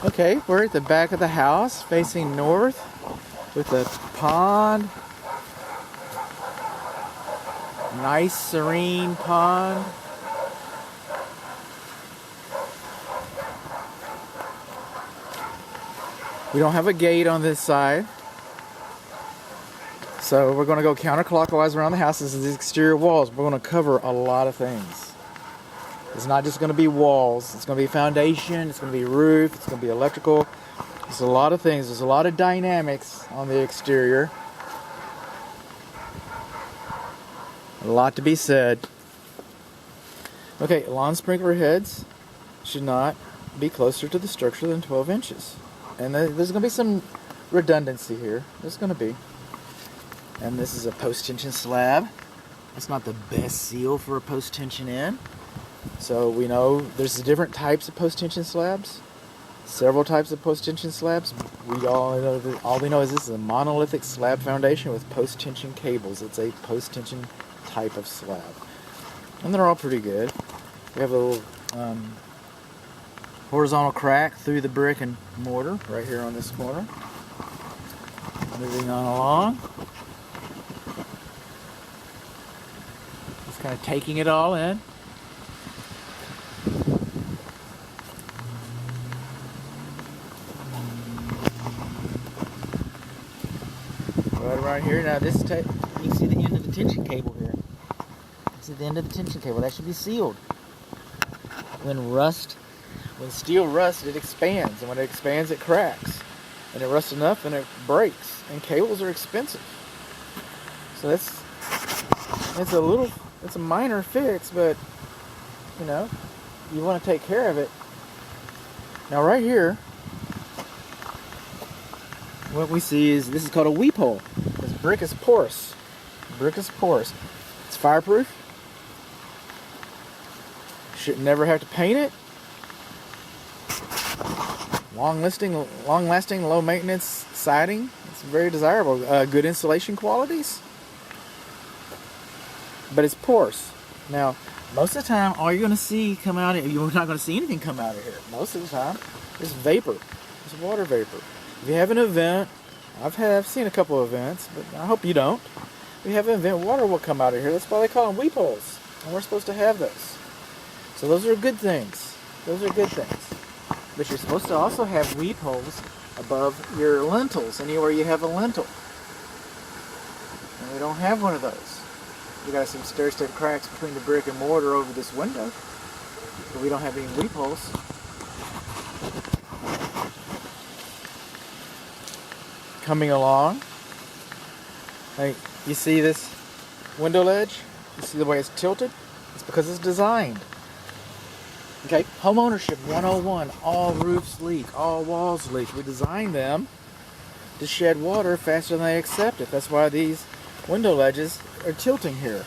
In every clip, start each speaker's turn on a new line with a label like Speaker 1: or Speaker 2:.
Speaker 1: Okay, we're at the back of the house facing north with a pond. Nice serene pond. We don't have a gate on this side. So we're going to go counterclockwise around the house. This is the exterior walls. We're going to cover a lot of things. It's not just going to be walls. It's going to be foundation. It's going to be roof. It's going to be electrical. There's a lot of things. There's a lot of dynamics on the exterior. A lot to be said. Okay, lawn sprinkler heads should not be closer to the structure than 12 inches. And there's going to be some redundancy here. There's going to be. And this is a post-tension slab. It's not the best seal for a post-tension in. So we know there's different types of post-tension slabs. Several types of post-tension slabs. All we know is this is a monolithic slab foundation with post-tension cables. It's a post-tension type of slab. And they're all pretty good. We have a little horizontal crack through the brick and mortar right here on this corner. Moving on along. Just kind of taking it all in. Right here, now this you can see the end of the tension cable here. You see the end of the tension cable. That should be sealed. When steel rusts, it expands, and when it expands, it cracks, and it rusts enough, and it breaks. And cables are expensive, so it's a minor fix, but you know, you want to take care of it. Now, right here, what we see is this is called a weep hole. This brick is porous. Brick is porous. It's fireproof. Should never have to paint it. Long-lasting, low maintenance siding. It's very desirable. Good insulation qualities. But it's porous. Now, most of the time, all you're going to see come out of you're not going to see anything come out of here. Most of the time, it's vapor. It's water vapor. If you have an event, I've seen a couple of events, but I hope you don't. If you have an event, water will come out of here. That's why they call them weep holes. And we're supposed to have those. So those are good things. Those are good things. But you're supposed to also have weep holes above your lintels, anywhere you have a lintel. And we don't have one of those. We got some stair-step cracks between the brick and mortar over this window, but we don't have any weep holes. Coming along, hey, you see this window ledge? You see the way it's tilted? It's because it's designed. Okay, home ownership 101. All roofs leak, all walls leak. We designed them to shed water faster than they accept it. That's why these window ledges are tilting here.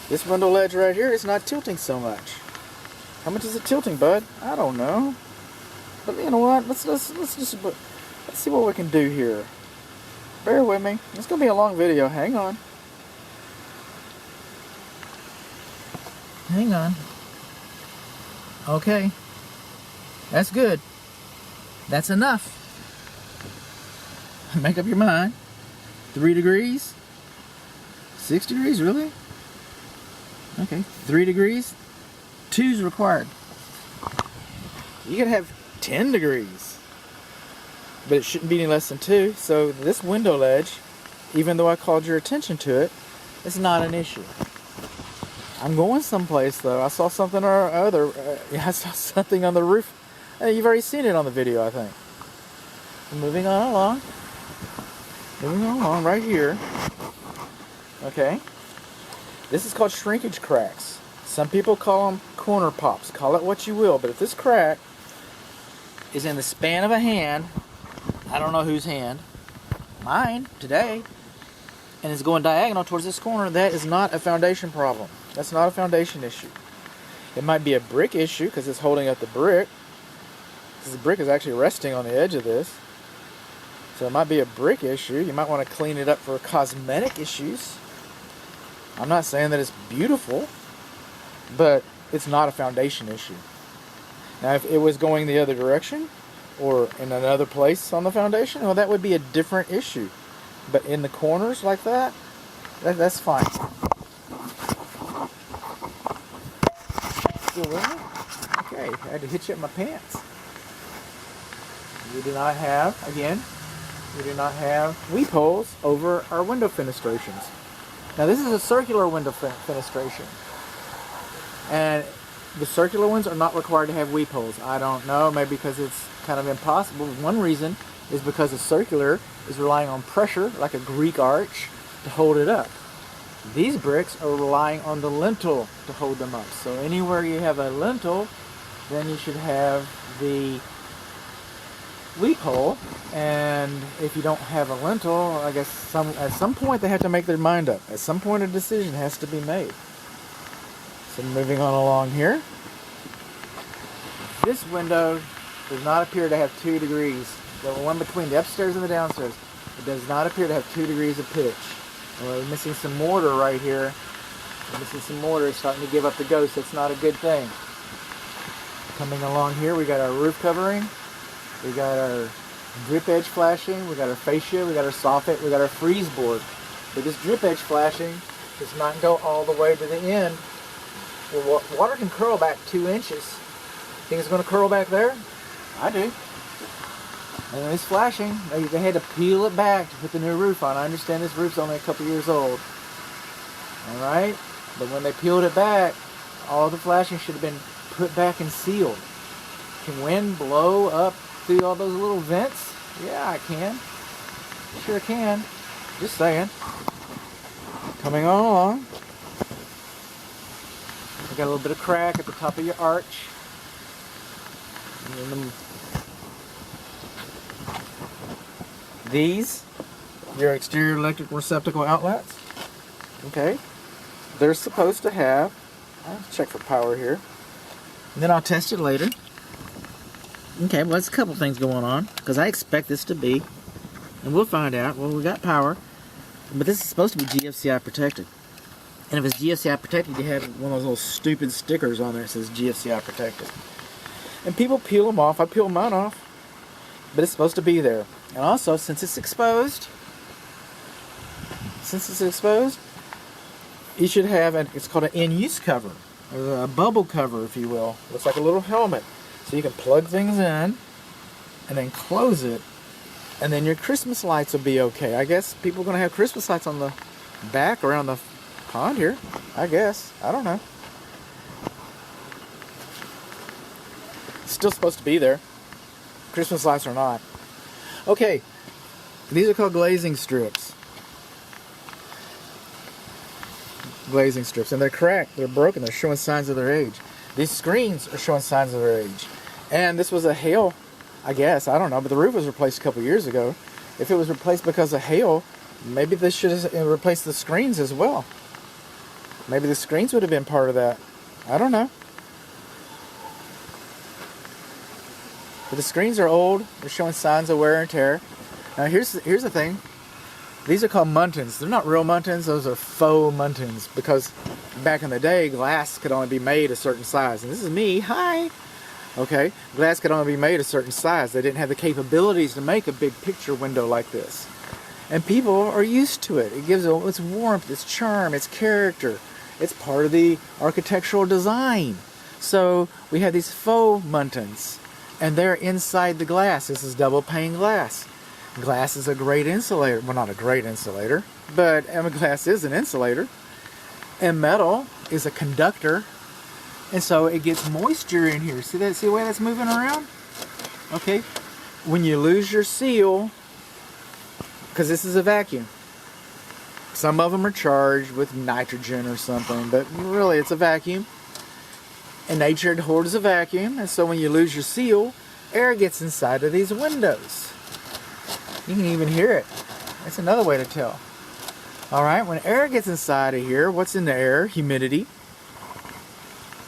Speaker 1: This window ledge right here is not tilting so much. How much is it tilting, bud? I don't know. But you know what? Let's see what we can do here. Bear with me. It's going to be a long video. Hang on. Hang on. Okay. That's good. That's enough. Make up your mind. 3 degrees? 6 degrees? Really? Okay. 3 degrees? 2's required. You could have 10 degrees. But it shouldn't be any less than 2. So this window ledge, even though I called your attention to it, it's not an issue. I'm going someplace though. I saw something or other. I saw something on the roof. You've already seen it on the video, I think. Moving on along. Moving on along right here. Okay. This is called shrinkage cracks. Some people call them corner pops. Call it what you will. But if this crack is in the span of a hand, I don't know whose hand, mine today, and is going diagonal towards this corner, that is not a foundation problem. That's not a foundation issue. It might be a brick issue because it's holding up the brick. Because the brick is actually resting on the edge of this. So it might be a brick issue. You might want to clean it up for cosmetic issues. I'm not saying that it's beautiful, but it's not a foundation issue. Now, if it was going the other direction, or in another place on the foundation, well, that would be a different issue. But in the corners like that, that's fine. Still with me? Okay, I had to hitch up my pants. We do not have, again, we do not have weep holes over our window fenestrations. Now this is a circular window fenestration. And the circular ones are not required to have weep holes. I don't know, maybe because it's kind of impossible. One reason is because a circular is relying on pressure, like a Greek arch, to hold it up. These bricks are relying on the lintel to hold them up. So anywhere you have a lintel, then you should have the weep hole. And if you don't have a lintel, I guess at some point they have to make their mind up. At some point a decision has to be made. So moving on along here. This window does not appear to have 2 degrees. The one between the upstairs and the downstairs. It does not appear to have 2 degrees of pitch. And we're missing some mortar right here. We're missing some mortar. It's starting to give up the ghost. That's not a good thing. Coming along here, we got our roof covering. We got our drip edge flashing. We got our fascia. We got our soffit. We got our freeze board. But this drip edge flashing does not go all the way to the end. Well, water can curl back 2 inches. Think it's going to curl back there? I do. And it's flashing. They had to peel it back to put the new roof on. I understand this roof's only a couple years old. Alright? But when they peeled it back, all the flashing should have been put back and sealed. Can wind blow up through all those little vents? Yeah, I can. Sure can. Just saying. Coming on along. We got a little bit of crack at the top of your arch. These, your exterior electric receptacle outlets. Okay. They're supposed to have, I'll check for power here. And then I'll test it later. Okay, well, there's a couple things going on, because I expect this to be, and we'll find out. Well, we got power, but this is supposed to be GFCI protected. And if it's GFCI protected, you have one of those little stupid stickers on there that says GFCI protected. And people peel them off. I peel mine off, but it's supposed to be there. And also, since it's exposed, you should have, it's called an in-use cover, or a bubble cover, if you will. Looks like a little helmet. So you can plug things in, and then close it, and then your Christmas lights will be okay. I guess people are going to have Christmas lights on the back around the pond here, I guess. I don't know. It's still supposed to be there. Christmas lights are not. Okay, these are called glazing strips. Glazing strips, and they're cracked, they're broken, they're showing signs of their age. These screens are showing signs of their age. And this was a hail, I guess, I don't know, but the roof was replaced a couple years ago. If it was replaced because of hail, maybe this should have replaced the screens as well. Maybe the screens would have been part of that. I don't know. But the screens are old. They're showing signs of wear and tear. Now here's the thing. These are called muntins. They're not real muntins. Those are faux muntins. Because back in the day, glass could only be made a certain size. And this is me. Hi. Okay. Glass could only be made a certain size. They didn't have the capabilities to make a big picture window like this. And people are used to it. It gives it its warmth, its charm, its character. It's part of the architectural design. So we have these faux muntins. And they're inside the glass. This is double pane glass. Glass is a great insulator. Well, not a great insulator, but glass is an insulator. And metal is a conductor. And so it gets moisture in here. See that? See the way that's moving around? Okay. When you lose your seal, because this is a vacuum. Some of them are charged with nitrogen or something, but really it's a vacuum. And nature abhors a vacuum, and so when you lose your seal, air gets inside of these windows. You can even hear it. That's another way to tell. Alright, when air gets inside of here, what's in the air? Humidity.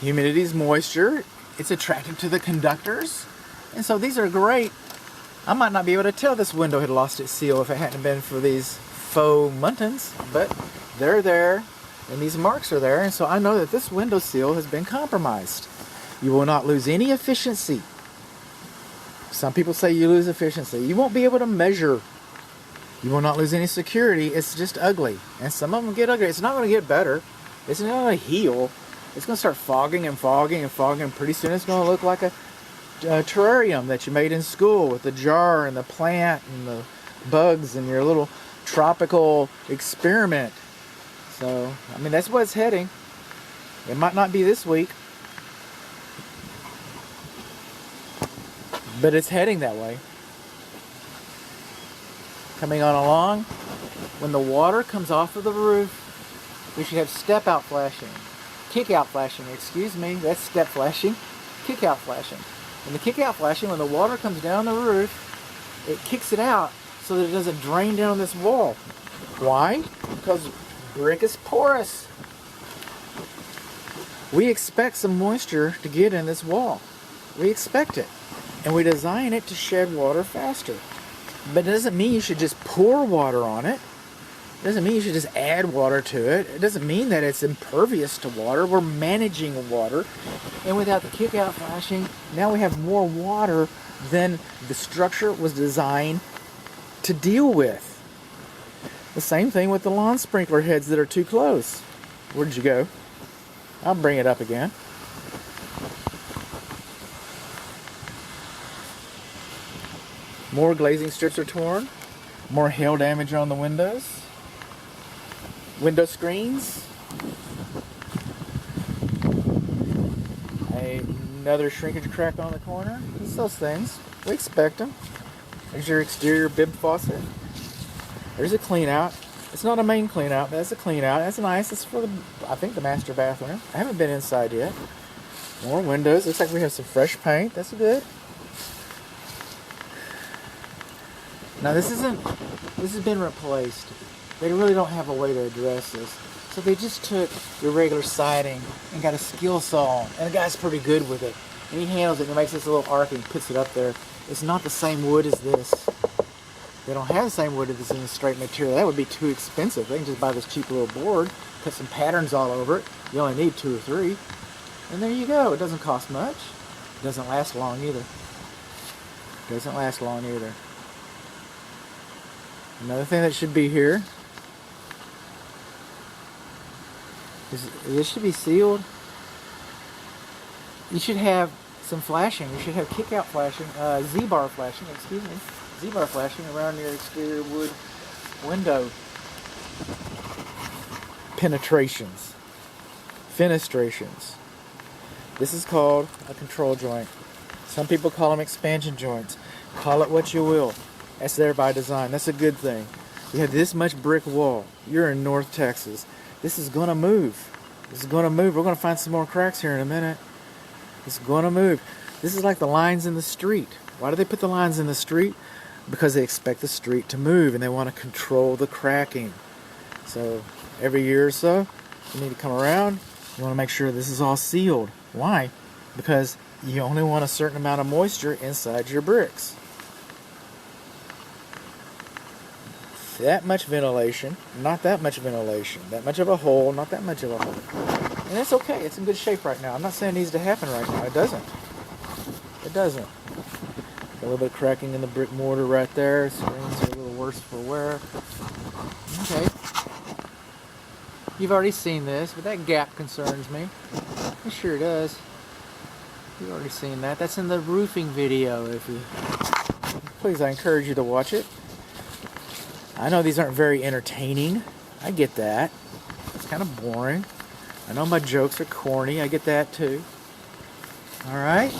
Speaker 1: Humidity is moisture. It's attracted to the conductors. And so these are great. I might not be able to tell this window had lost its seal if it hadn't been for these faux muntins, but they're there. And these marks are there, and so I know that this window seal has been compromised. You will not lose any efficiency Some people say you lose efficiency. You won't be able to measure. You will not lose any security. It's just ugly. And some of them get ugly. It's not going to get better. It's not going to heal. It's going to start fogging and fogging and fogging. And pretty soon it's going to look like a terrarium that you made in school with the jar and the plant and the bugs and your little tropical experiment. So, I mean, that's where it's heading. It might not be this week, but it's heading that way. Coming on along, when the water comes off of the roof, we should have step out flashing. Kick out flashing, excuse me. That's step flashing. Kick out flashing. And the kick out flashing, when the water comes down the roof, it kicks it out so that it doesn't drain down this wall. Why? Because brick is porous. We expect some moisture to get in this wall. We expect it. And we design it to shed water faster. But it doesn't mean you should just pour water on it. It doesn't mean you should just add water to it. It doesn't mean that it's impervious to water. We're managing water. And without the kick-out flashing, now we have more water than the structure was designed to deal with. The same thing with the lawn sprinkler heads that are too close. Where'd you go? I'll bring it up again. More glazing strips are torn. More hail damage on the windows. Window screens. Another shrinkage crack on the corner. It's those things. We expect them. There's your exterior bib faucet. There's a clean out. It's not a main clean out. That's a clean out. That's nice. It's for I think the master bathroom. I haven't been inside yet. More windows. Looks like we have some fresh paint. That's good. Now this has been replaced. They really don't have a way to address this. So they just took your regular siding and got a skill saw, and the guy's pretty good with it. And he handles it and makes this little arc and puts it up there. It's not the same wood as this. They don't have the same wood as in the straight material. That would be too expensive. They can just buy this cheap little board, put some patterns all over it. You only need 2 or 3. And there you go. It doesn't cost much. It doesn't last long either. It doesn't last long either. Another thing that should be here is this should be sealed. You should have some flashing. You should have kick-out flashing, Z-bar flashing, excuse me. Z-bar flashing around your exterior wood window penetrations, fenestrations. This is called a control joint. Some people call them expansion joints. Call it what you will. That's there by design. That's a good thing. You have this much brick wall. You're in North Texas. This is going to move. This is going to move. We're going to find some more cracks here in a minute. It's going to move. This is like the lines in the street. Why do they put the lines in the street? Because they expect the street to move and they want to control the cracking. So every year or so, you need to come around. You want to make sure this is all sealed. Why? Because you only want a certain amount of moisture inside your bricks. That much ventilation, not that much ventilation. That much of a hole, not that much of a hole. And it's okay. It's in good shape right now. I'm not saying it needs to happen right now. It doesn't. It doesn't. A little bit of cracking in the brick mortar right there. Screens are a little worse for wear. Okay. You've already seen this, but that gap concerns me. It sure does. You've already seen that. That's in the roofing video. Please, I encourage you to watch it. I know these aren't very entertaining. I get that. It's kind of boring. I know my jokes are corny. I get that too. Alright?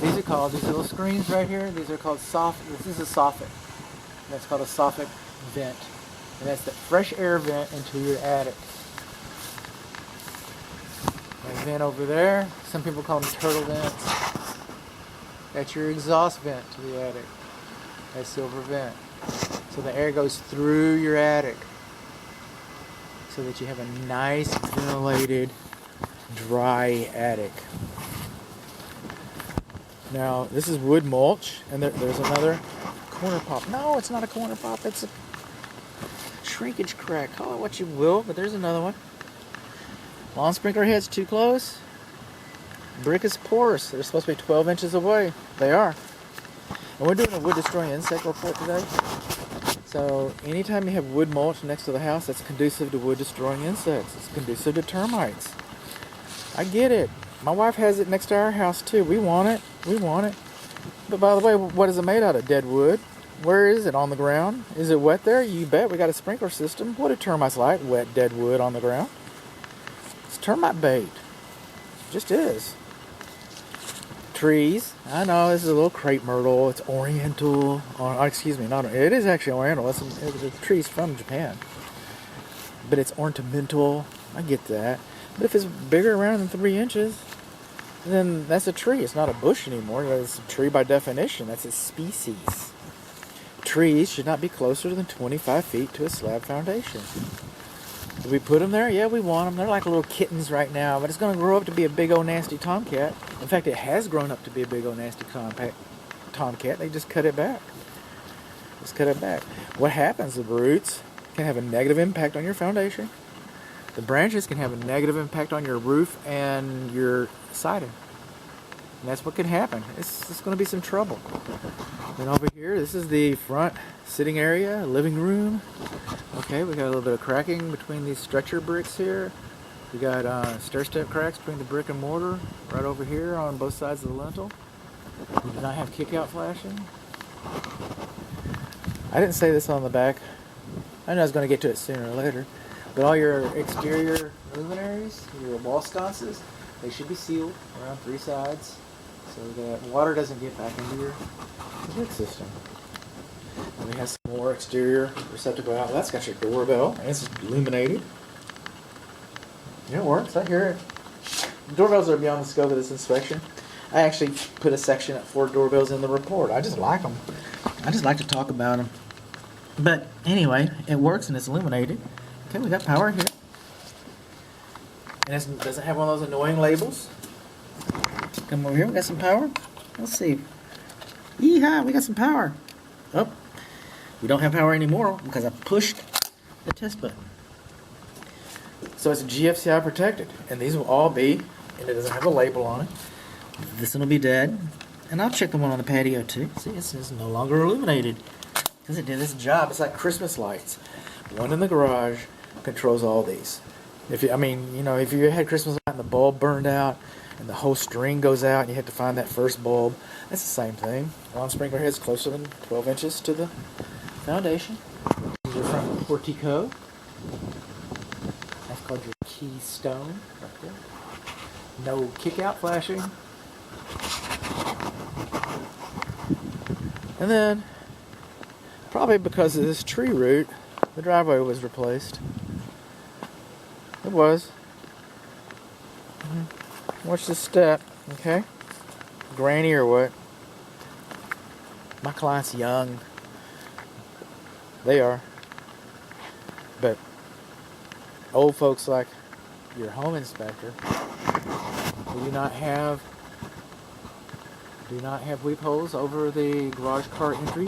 Speaker 1: These are called, these little screens right here, these are called this is a soffit. That's called a soffit vent. And that's the fresh air vent into your attic. That vent over there, some people call them turtle vents. That's your exhaust vent to the attic. That silver vent. So the air goes through your attic so that you have a nice ventilated dry attic. Now this is wood mulch, and there's another corner pop. No, it's not a corner pop, it's a shrinkage crack. Call it what you will, but there's another one. Lawn sprinkler heads too close. Brick is porous. They're supposed to be 12 inches away. They are. And we're doing a wood destroying insect report today. So anytime you have wood mulch next to the house, that's conducive to wood destroying insects. It's conducive to termites. I get it. My wife has it next to our house too. We want it. We want it. But by the way, what is it made out of? Dead wood. Where is it? On the ground? Is it wet there? You bet. We got a sprinkler system. What do termites like? Wet, dead wood on the ground. It's termite bait. It just is. Trees. I know this is a little crepe myrtle. It's oriental. Excuse me, not. It is actually oriental. It's a tree's from Japan. But it's ornamental. I get that. But if it's bigger around than 3 inches, then that's a tree. It's not a bush anymore. It's a tree by definition. That's a species. Trees should not be closer than 25 feet to a slab foundation. Do we put them there? Yeah, we want them. They're like little kittens right now, but it's going to grow up to be a big old nasty tomcat. In fact, it has grown up to be a big old nasty tomcat. They just cut it back. Just cut it back. What happens? The roots can have a negative impact on your foundation. The branches can have a negative impact on your roof and your siding. And that's what can happen. It's going to be some trouble. Then over here, this is the front sitting area, living room. Okay, we got a little bit of cracking between these stretcher bricks here. We got stair-step cracks between the brick and mortar right over here on both sides of the lintel. We do not have kick-out flashing. I didn't say this on the back. I knew I was going to get to it sooner or later. But all your exterior luminaries, your wall sconces, they should be sealed around 3 sides so that water doesn't get back into your brick system. And we have some more exterior receptacle out. That's got your doorbell, and it's illuminated. Yeah, it works. I hear it. Doorbells are beyond the scope of this inspection. I actually put a section for doorbells in the report. I just like them. I just like to talk about them. But anyway, it works and it's illuminated. Okay, we got power here. And it doesn't have one of those annoying labels. Come over here, we got some power. Let's see. Yeehaw, we got some power. Oh, we don't have power anymore because I pushed the test button. So it's GFCI protected. And these will all be, and it doesn't have a label on it. This one will be dead. And I'll check the one on the patio too. See, it's no longer illuminated. Because it did its job. It's like Christmas lights. One in the garage controls all these. If you had Christmas light and the bulb burned out and the whole string goes out and you have to find that first bulb, that's the same thing. Lawn sprinkler head's closer than 12 inches to the foundation. Here's your front portico. That's called your keystone right there. No kick-out flashing. And then, probably because of this tree root, the driveway was replaced. It was. Watch this step, okay? Granny or what? My client's young. They are. But old folks like your home inspector do not have weep holes over the garage car entry.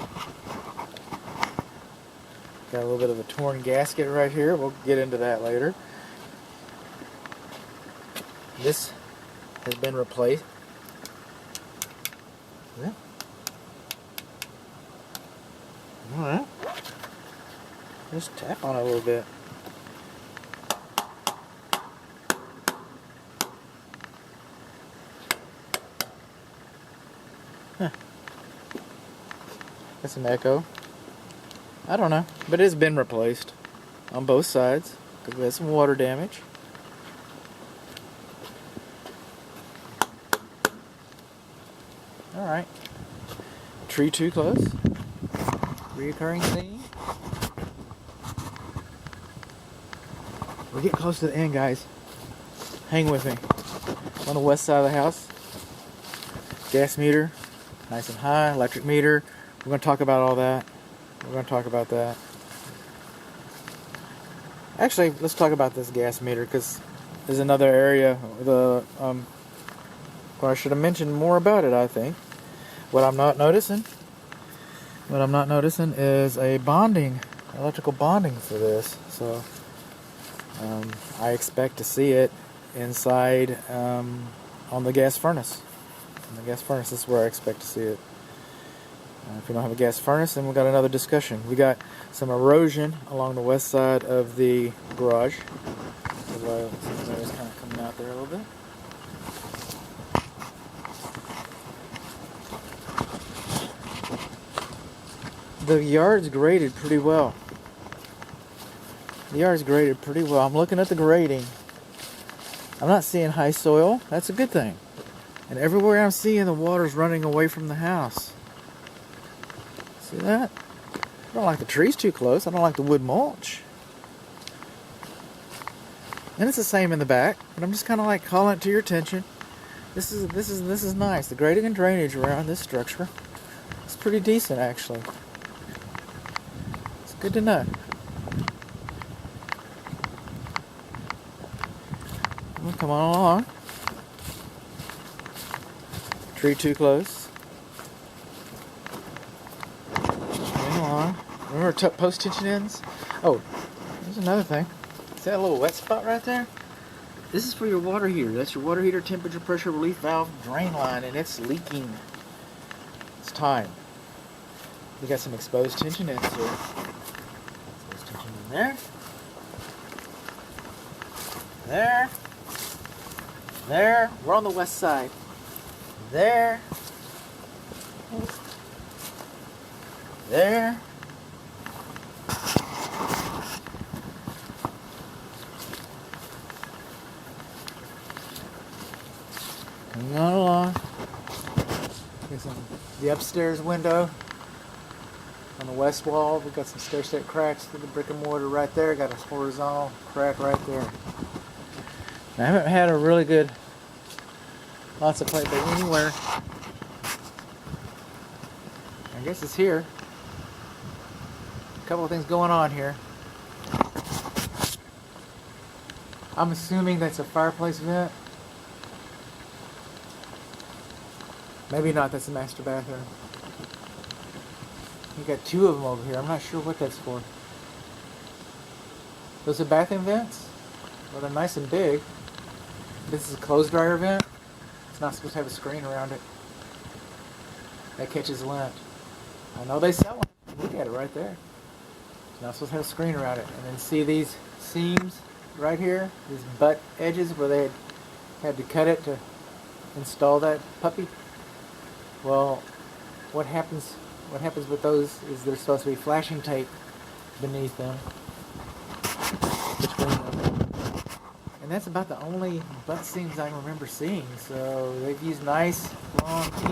Speaker 1: Got a little bit of a torn gasket right here. We'll get into that later. This has been replaced. Yeah. Alright. Just tap on it a little bit. Huh. That's an echo. I don't know, but it's been replaced on both sides because we had some water damage. Alright. Tree too close. Reoccurring theme. We're getting close to the end, guys. Hang with me. On the west side of the house. Gas meter. Nice and high. Electric meter. We're going to talk about all that. We're going to talk about that. Actually, let's talk about this gas meter because there's another area. Where I should have mentioned more about it, I think. What I'm not noticing is a electrical bonding for this. So I expect to see it inside on the gas furnace. In the gas furnace is where I expect to see it. If we don't have a gas furnace, then we've got another discussion. We got some erosion along the west side of the garage. So it's kind of coming out there a little bit. The yard's graded pretty well. I'm looking at the grading. I'm not seeing high soil. That's a good thing. And everywhere I'm seeing, the water's running away from the house. See that? I don't like the trees too close. I don't like the wood mulch. And it's the same in the back, but I'm just kind of like calling it to your attention. This is nice. The grading and drainage around this structure is pretty decent, actually. It's good to know. Well, come on along. Tree too close. Come on. Remember post tension ends? Oh, there's another thing. See that little wet spot right there? This is for your water heater. That's your water heater temperature pressure relief valve drain line, and it's leaking. It's time. We got some exposed tension ends here. Exposed tension in there. There. There. We're on the west side. There. There. Coming on along. The upstairs window on the west wall. We've got some stair-step cracks through the brick and mortar right there. Got a horizontal crack right there. Now, I haven't had a really good lots of plate, but anywhere. I guess it's here. A couple of things going on here. I'm assuming that's a fireplace vent. Maybe not, that's a master bathroom. You got two of them over here. I'm not sure what that's for. Those are bathroom vents? Well, they're nice and big. This is a clothes dryer vent. It's not supposed to have a screen around it. That catches lint. I know they sell them. Look at it right there. It's not supposed to have a screen around it. And then see these seams right here? These butt edges where they had to cut it to install that puppy? Well, what happens with those is there's supposed to be flashing tape beneath them, between them. And that's about the only butt seams I remember seeing. So they've used nice long